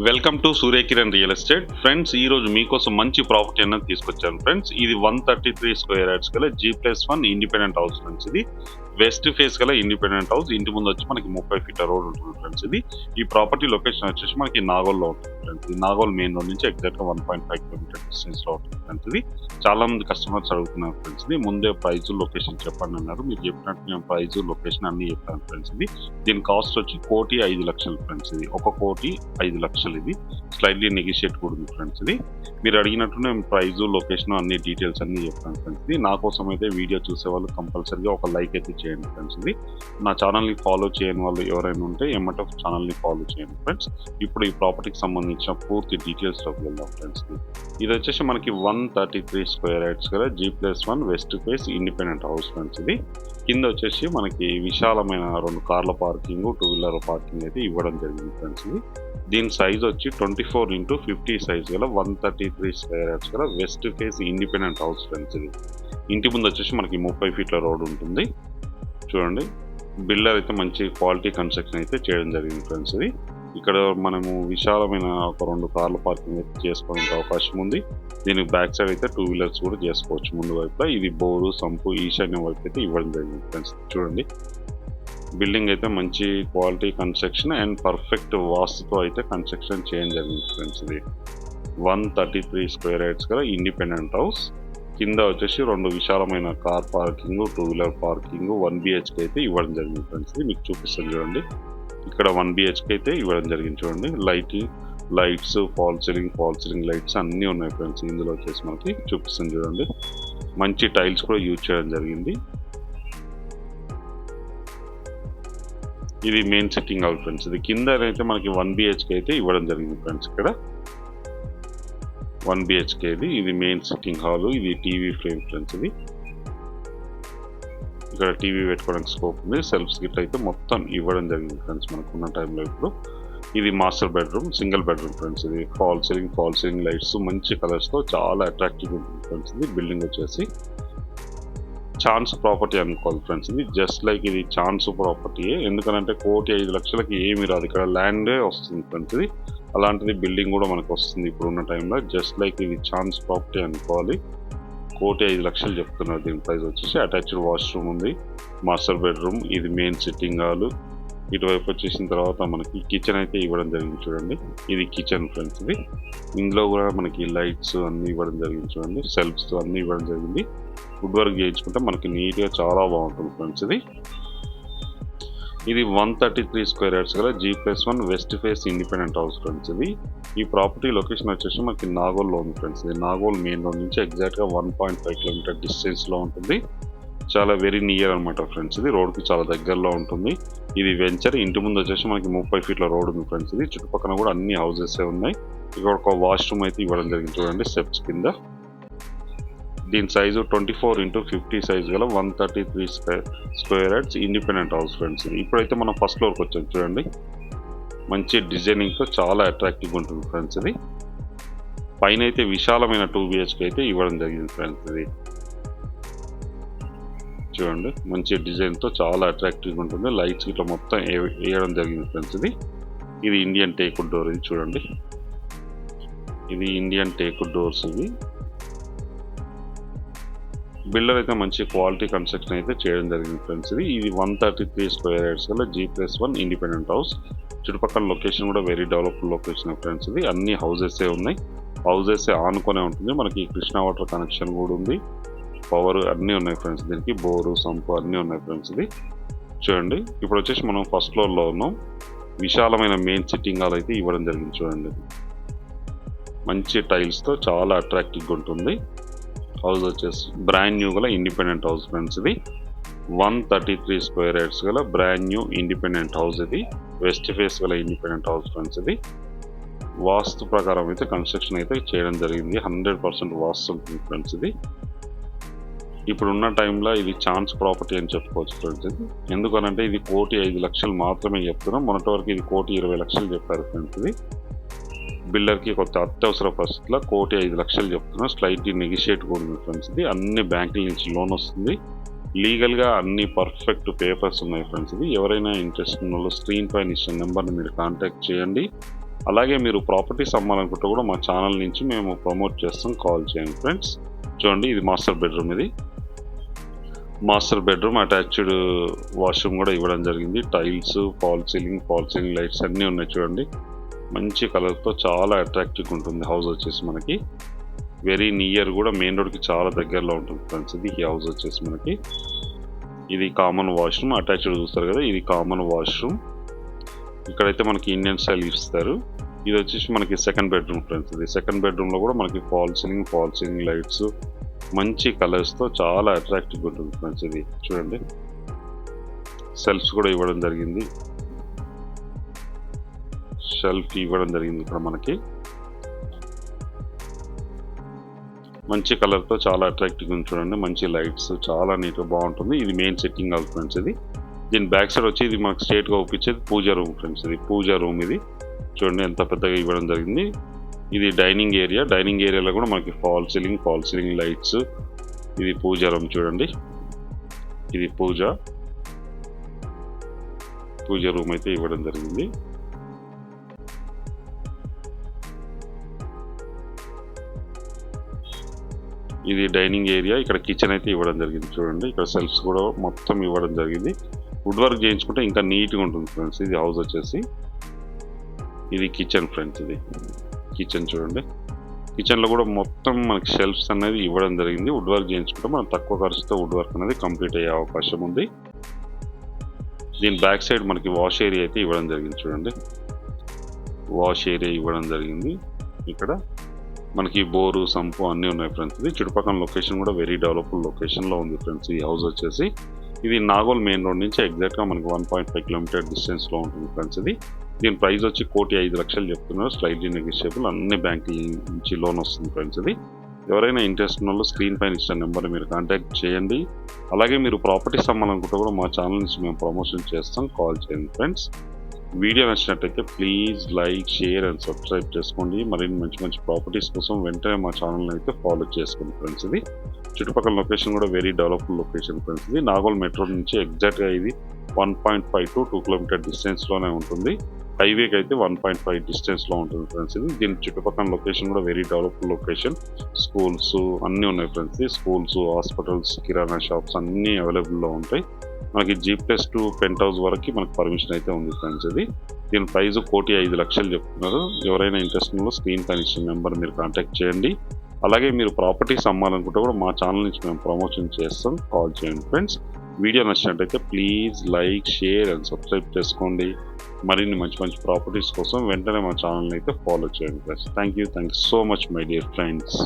Welcome to Surya Kiran real estate friends. ఈ రోజు మీకోసం మంచి ప్రాపర్టీ అన్నది తీసుకొచ్చాను ఫ్రెండ్స్. ఇది 133 స్క్వేర్ యార్డ్స్ గల G+1 ఇండిపెండెంట్ హౌస్ ఫ్రెండ్స్. ఇది వెస్ట్ ఫేస్ గల ఇండిపెండెంట్ హౌస్. ఇంటి ముందు వచ్చి మనకి 30 ఫీట్ల రోడ్ ఉంటుంది ఫ్రెండ్స్. ఇది ఈ ప్రాపర్టీ లొకేషన్ వచ్చేసి మనకి నాగోల్లో ఉంటుంది ఫ్రెండ్స్. ఈ నాగోల్ మెయిన్ రోడ్ నుంచి ఎగ్జాక్ట్ గా 1.5 కిలోమీటర్ డిస్టెన్స్ లో ఉంటుంది ఫ్రెండ్స్. ఇది చాలా మంది కస్టమర్స్ అడుగుతున్నారు ఫ్రెండ్స్. ఇది ముందే ప్రైస్ లొకేషన్ చెప్పండి అన్నారు. మీరు చెప్పినట్టు నేను ప్రైస్ లొకేషన్ అన్ని చెప్పాను ఫ్రెండ్స్. ఇది దీని కాస్ట్ వచ్చి 1,05,00,000 ఫ్రెండ్స్. ఇది 1,05,00,000. ఇది స్లైడ్లీ నెగిషియేట్ కూడా ఉంది ఫ్రెండ్స్. ఇది మీరు అడిగినట్టు నేను ప్రైజ్ లొకేషన్ అన్ని డీటెయిల్స్ అన్ని చెప్తాను ఫ్రెండ్స్. ఇది నా కోసం అయితే వీడియో చూసే వాళ్ళు కంపల్సరీగా ఒక లైక్ అయితే చేయండి ఫ్రెండ్స్. ఇది నా ఛానల్ని ఫాలో చేయని వాళ్ళు ఎవరైనా ఉంటే ఎమ్మట ఛానల్ని ఫాలో చేయండి ఫ్రెండ్స్. ఇప్పుడు ఈ ప్రాపర్టీకి సంబంధించిన పూర్తి డీటెయిల్స్లోకి వెళ్దాం ఫ్రెండ్స్. ఇది వచ్చేసి మనకి 133 స్క్వేర్ యార్డ్స్ గల G+1 west face independent house friends. ఇది కింద వచ్చేసి మనకి విశాలమైన 2 కార్ల పార్కింగ్, 2 వీలర్ పార్కింగ్ అయితే ఇవ్వడం జరిగింది ఫ్రెండ్స్. ఇది దీని సైజ్ వచ్చి 24x50 సైజ్ గల 133 స్క్వేర్ యార్డ్స్ గల west face independent house friends. ఇది ఇంటి ముందు వచ్చేసి మనకి 30 ఫీట్ల రోడ్ ఉంటుంది. చూడండి, బిల్డర్ అయితే మంచి క్వాలిటీ కన్స్ట్రక్షన్ అయితే చేయడం జరిగింది ఫ్రెండ్స్. ఇది ఇక్కడ మనము విశాలమైన ఒక 2 కార్ల పార్కింగ్ అయితే చేసుకోవడానికి అవకాశం ఉంది. దీనికి బ్యాక్ సైడ్ అయితే 2 వీలర్స్ కూడా చేసుకోవచ్చు ముందు వైపులో. ఇది బోరు, సంపు, ఈశాన్యం వైపు అయితే ఇవ్వడం జరిగింది ఫ్రెండ్స్. చూడండి, బిల్డింగ్ అయితే మంచి క్వాలిటీ కన్స్ట్రక్షన్ అండ్ పర్ఫెక్ట్ వాస్తుతో అయితే కన్స్ట్రక్షన్ చేయడం జరిగింది ఫ్రెండ్స్. ఇది 133 స్క్వేర్ యార్డ్స్ గల ఇండిపెండెంట్ హౌస్. కింద వచ్చేసి 2 విశాలమైన car parking, 2 wheeler parking, 1 BHK అయితే ఇవ్వడం జరిగింది ఫ్రెండ్స్. ఇది మీకు చూపిస్తాను చూడండి. ఇక్కడ 1 BHK అయితే ఇవ్వడం జరిగింది చూడండి. లైట్స్, ఫాల్ సీలింగ్ లైట్స్ అన్నీ ఉన్నాయి ఫ్రెండ్స్. ఇందులో వచ్చేసి మనకి చూపిస్తాను చూడండి. మంచి టైల్స్ కూడా యూజ్ చేయడం జరిగింది. ఇది మెయిన్ సిట్టింగ్ హాల్ ఫ్రెండ్స్. ఇది కింద అయితే మనకి 1 BHK అయితే ఇవ్వడం జరిగింది ఫ్రెండ్స్. ఇక్కడ 1 BHK ఇది మెయిన్ సిట్టింగ్ హాల్. ఇది టీవీ ఫ్రేమ్ ఫ్రెండ్స్. ఇది ఇక్కడ టీవీ పెట్టుకోవడానికి స్కోప్ ఉంది. సెల్ఫ్స్ గిట్ అయితే మొత్తం ఇవ్వడం జరిగింది ఫ్రెండ్స్ మనకున్న టైంలో. ఇప్పుడు ఇది master bedroom, single bedroom friends. ఇది ఫాల్ సీలింగ్ లైట్స్ మంచి కలర్స్తో చాలా అట్రాక్టివ్ ఉంటుంది ఫ్రెండ్స్. ఇది బిల్డింగ్ వచ్చేసి ఛాన్స్ ప్రాపర్టీ అనుకోవాలి ఫ్రెండ్స్. ఇది జస్ట్ లైక్ ఇది ఛాన్స్ ప్రాపర్టీ. ఎందుకంటే 1,05,00,000కి ఏమి రాదు, ఇక్కడ ల్యాండే వస్తుంది ఫ్రెండ్స్. ఇది అలాంటిది బిల్డింగ్ కూడా మనకు వస్తుంది ఇప్పుడున్న టైంలో. జస్ట్ లైక్ ఇది ఛాన్స్ ప్రాపర్టీ అనుకోవాలి. 1,05,00,000 చెప్తున్నారు దీని ప్రైస్ వచ్చేసి. అటాచ్డ్ వాష్రూమ్ ఉంది, మాస్టర్ బెడ్రూమ్, ఇది మెయిన్ సిట్టింగ్ హాల్. ఇటువైపు వచ్చేసిన తర్వాత మనకి కిచెన్ అయితే ఇవ్వడం జరిగింది చూడండి. ఇది కిచెన్ ఫ్రెండ్స్. ఇది ఇందులో కూడా మనకి లైట్స్ అన్నీ ఇవ్వడం జరిగింది చూడండి. సెల్ఫ్స్ అన్నీ ఇవ్వడం జరిగింది. వుడ్ వర్క్ చేయించుకుంటే మనకి నీట్గా చాలా బాగుంటుంది ఫ్రెండ్స్. ఇది 133 స్క్వేర్ యార్డ్స్ గల G+1 west face independent house friends. ఇది ఈ ప్రాపర్టీ లొకేషన్ వచ్చేసి మనకి నాగోల్లో ఉంది ఫ్రెండ్స్. ఇది నాగోల్ మెయిన్ రోడ్ నుంచి ఎగ్జాక్ట్గా 1.5 కిలోమీటర్ డిస్టెన్స్లో ఉంటుంది. చాలా వెరీ నియర్ అనమాట ఫ్రెండ్స్. ఇది రోడ్కి చాలా దగ్గరలో ఉంటుంది. ఇది వెంచర్. ఇంటి ముందు వచ్చేసి మనకి 30 ఫీట్ల రోడ్ ఉంది ఫ్రెండ్స్. ఇది చుట్టుపక్కల కూడా అన్ని హౌసెస్ ఉన్నాయి. ఇక్కడ ఒక వాష్రూమ్ అయితే ఇవ్వడం జరిగింది చూడండి స్టెప్స్ కింద. దీని సైజు 24x50 సైజ్ గల 133 square yards independent house friends. ఇది ఇప్పుడైతే మనం ఫస్ట్ ఫ్లోర్కి వచ్చాం చూడండి. మంచి డిజైనింగ్తో చాలా అట్రాక్టివ్గా ఉంటుంది ఫ్రెండ్స్. ఇది పైన అయితే విశాలమైన 2 BHK అయితే ఇవ్వడం జరిగింది ఫ్రెండ్స్. ఇది చూడండి, మంచి డిజైన్తో చాలా అట్రాక్టివ్గా ఉంటుంది. లైట్స్ ఇట్లా మొత్తం వేయడం జరిగింది ఫ్రెండ్స్. ఇది ఇండియన్ టేకుడ్ డోర్. ఇది చూడండి, ఇది ఇండియన్ టేకుడ్ డోర్స్. ఇవి బిల్డర్ అయితే మంచి క్వాలిటీ కన్స్ట్రక్షన్ అయితే చేయడం జరిగింది ఫ్రెండ్స్. ఇది 133 స్క్వేర్ యార్డ్స్ గల G+1 ఇండిపెండెంట్ హౌస్. చుట్టుపక్కల లొకేషన్ కూడా వెరీ డెవలప్డ్ లొకేషన్ ఫ్రెండ్స్. ఇది అన్ని హౌసెసే ఉన్నాయి. హౌసెస్ ఆనుకొనే ఉంటుంది. మనకి కృష్ణా వాటర్ కనెక్షన్ కూడా ఉంది. పవర్ అన్నీ ఉన్నాయి ఫ్రెండ్స్. దీనికి బోరు, సంపు అన్నీ ఉన్నాయి ఫ్రెండ్స్. ఇది చూడండి, ఇప్పుడు వచ్చేసి మనం ఫస్ట్ ఫ్లోర్లో ఉన్నాం. విశాలమైన మెయిన్ సిట్టింగ్ హాల్ అయితే ఇవ్వడం జరిగింది చూడండి. మంచి టైల్స్తో చాలా అట్రాక్టివ్గా ఉంటుంది. హౌస్ వచ్చేసి బ్రాండ్ న్యూ గల ఇండిపెండెంట్ హౌస్ ఫ్రెండ్స్. ఇది 133 స్క్వేర్ యార్డ్స్ గల బ్రాండ్ న్యూ ఇండిపెండెంట్ హౌస్. ఇది వెస్ట్ ఫేస్ గల ఇండిపెండెంట్ హౌస్ ఫ్రెండ్స్. ఇది వాస్తు ప్రకారం అయితే కన్స్ట్రక్షన్ అయితే చేయడం జరిగింది. 100% వాస్తు ఉంటుంది ఫ్రెండ్స్. ఇది ఇప్పుడున్న టైంలో ఇది ఛాన్స్ ప్రాపర్టీ అని చెప్పుకోవచ్చు ఫ్రెండ్స్. ఇది ఎందుకనంటే ఇది 1,05,00,000 మాత్రమే చెప్తున్నాం. మొన్నటి వరకు ఇది 1,20,00,000 చెప్పారు ఫ్రెండ్స్. ఇది బిల్డర్కి కొత్త అత్యవసర పరిస్థితుల్లో 1,05,00,000 చెప్తున్నా. స్లైట్లీ నెగిషియేట్ కూడా ఉంది ఫ్రెండ్స్. ఇది అన్ని బ్యాంకుల నుంచి లోన్ వస్తుంది. లీగల్గా అన్ని పర్ఫెక్ట్ పేపర్స్ ఉన్నాయి ఫ్రెండ్స్. ఇది ఎవరైనా ఇంట్రెస్ట్ ఉన్న వాళ్ళు స్క్రీన్ పైన ఇచ్చిన నెంబర్ని మీరు కాంటాక్ట్ చేయండి. అలాగే మీరు ప్రాపర్టీస్ అమ్మాలనుకుంటే కూడా మా ఛానల్ నుంచి మేము ప్రమోట్ చేస్తాం, కాల్ చేయండి ఫ్రెండ్స్. చూడండి, ఇది మాస్టర్ బెడ్రూమ్. ఇది మాస్టర్ బెడ్రూమ్, అటాచ్డ్ వాష్రూమ్ కూడా ఇవ్వడం జరిగింది. టైల్స్, ఫాల్ సీలింగ్ లైట్స్ అన్నీ ఉన్నాయి. చూడండి, మంచి కలర్తో చాలా అట్రాక్టివ్గా ఉంటుంది హౌస్ వచ్చేసి మనకి. వెరీ నియర్ కూడా, మెయిన్ రోడ్కి చాలా దగ్గరలో ఉంటుంది ఫ్రెండ్స్. ఇది ఈ హౌస్ వచ్చేసి మనకి. ఇది కామన్ వాష్రూమ్, అటాచ్డ్ చూస్తారు కదా, ఇది కామన్ వాష్రూమ్. ఇక్కడైతే మనకి ఇండియన్ స్టైల్ ఇస్తారు. ఇది వచ్చేసి మనకి సెకండ్ బెడ్రూమ్ ఫ్రెండ్స్. ఇది సెకండ్ బెడ్రూమ్లో కూడా మనకి ఫాల్ సీలింగ్ లైట్స్ మంచి కలర్స్తో చాలా అట్రాక్టివ్గా ఉంటుంది ఫ్రెండ్స్. ఇది చూడండి, సెల్ఫ్స్ కూడా ఇవ్వడం జరిగింది. ఇక్కడ మనకి మంచి కలర్తో చాలా అట్రాక్టివ్గా ఉంది. చూడండి, మంచి లైట్స్, చాలా నీట్గా బాగుంటుంది. ఇది మెయిన్ సెట్టింగ్ హౌస్ ఫ్రెండ్స్. ఇది దీని బ్యాక్ సైడ్ వచ్చి ఇది మనకు స్ట్రేట్గా ఒప్పించేది పూజా రూమ్ ఫ్రెండ్స్. ఇది పూజా రూమ్. ఇది చూడండి ఎంత పెద్దగా ఇవ్వడం జరిగింది. ఇది డైనింగ్ ఏరియాలో కూడా మనకి ఫాల్ సీలింగ్ లైట్స్. ఇది పూజా రూమ్. చూడండి, ఇది పూజా రూమ్ అయితే ఇవ్వడం జరిగింది. ఇది డైనింగ్ ఏరియా. ఇక్కడ కిచెన్ అయితే ఇవ్వడం జరిగింది. చూడండి, ఇక్కడ సెల్ఫ్స్ కూడా మొత్తం ఇవ్వడం జరిగింది. వుడ్ వర్క్ చేయించుకుంటే ఇంకా నీట్గా ఉంటుంది ఫ్రెండ్స్. ఇది హౌస్ వచ్చేసి ఇది కిచెన్ ఫ్రెండ్స్. ఇది కిచెన్. చూడండి, కిచెన్లో కూడా మొత్తం మనకి షెల్ఫ్స్ అనేది ఇవ్వడం జరిగింది. వుడ్ వర్క్ చేయించుకుంటే మనం తక్కువ ఖర్చుతో వుడ్ వర్క్ అనేది కంప్లీట్ అయ్యే అవకాశం ఉంది. దీని బ్యాక్ సైడ్ మనకి వాష్ ఏరియా అయితే ఇవ్వడం జరిగింది. చూడండి, వాష్ ఏరియా ఇవ్వడం జరిగింది. ఇక్కడ మనకి బోరు, సంపు అన్నీ ఉన్నాయి ఫ్రెండ్స్. ఇది చుట్టుపక్కల లొకేషన్ కూడా వెరీ డెవలప్డ్ లొకేషన్లో ఉంది ఫ్రెండ్స్. ఈ హౌస్ వచ్చేసి ఇది నాగోల్ మెయిన్ రోడ్ నుంచి ఎగ్జాక్ట్గా మనకి 1.5 కిలోమీటర్ డిస్టెన్స్లో ఉంటుంది ఫ్రెండ్స్. ఇది దీని ప్రైస్ వచ్చి 1,05,00,000 చెప్తున్నారు. స్లైట్లీ నెగోషియబుల్, అన్ని బ్యాంకుల నుంచి లోన్ వస్తుంది ఫ్రెండ్స్. ఇది ఎవరైనా ఇంట్రెస్ట్ ఉన్న వాళ్ళు స్క్రీన్ పైన ఇచ్చిన నెంబర్ మీరు కాంటాక్ట్ చేయండి. అలాగే మీరు ప్రాపర్టీస్ అమ్మాలనుకుంటే కూడా మా ఛానల్ నుంచి మేము ప్రమోషన్ చేస్తాం, కాల్ చేయండి ఫ్రెండ్స్. వీడియో నచ్చినట్టయితే please like, share and subscribe చేసుకోండి. మరిన్ని మంచి ప్రాపర్టీస్ కోసం వెంటనే మా ఛానల్ని అయితే ఫాలో చేసుకోండి ఫ్రెండ్స్. ఇది చుట్టుపక్కల లొకేషన్ కూడా వెరీ డెవలప్డ్ లొకేషన్ ఫ్రెండ్స్. ఇది నాగోల్ మెట్రో నుంచి ఎగ్జాక్ట్గా ఇది 1.5 to 2 కిలోమీటర్ డిస్టెన్స్లోనే ఉంటుంది. హైవేకి అయితే 1.5 డిస్టెన్స్లో ఉంటుంది ఫ్రెండ్స్. ఇది దీని చుట్టుపక్కల లొకేషన్ కూడా వెరీ డెవలప్డ్ లొకేషన్. స్కూల్స్ అన్నీ ఉన్నాయి ఫ్రెండ్స్. స్కూల్స్, హాస్పిటల్స్, కిరాణా షాప్స్ అన్నీ అవైలబుల్లో ఉంటాయి. మనకి G+2 పెంట్ హౌస్ వరకు మనకి పర్మిషన్ అయితే ఉంది ఫ్రెండ్స్. ఇది దీని ప్రైస్ 1,05,00,000 చెప్తున్నారు. ఎవరైనా ఇంట్రెస్ట్ ఉన్న స్క్రీన్ పైన ఇచ్చిన నెంబర్ మీరు కాంటాక్ట్ చేయండి. అలాగే మీరు ప్రాపర్టీస్ అమ్మాలనుకుంటే కూడా మా ఛానల్ నుంచి మేము ప్రమోషన్ చేస్తాం, కాల్ చేయండి ఫ్రెండ్స్. వీడియో నచ్చినట్టయితే please like, share and subscribe చేసుకోండి. మరిన్ని మంచి ప్రాపర్టీస్ కోసం వెంటనే మా ఛానల్ని అయితే ఫాలో చేయండి friends. Thank you so much my dear friends.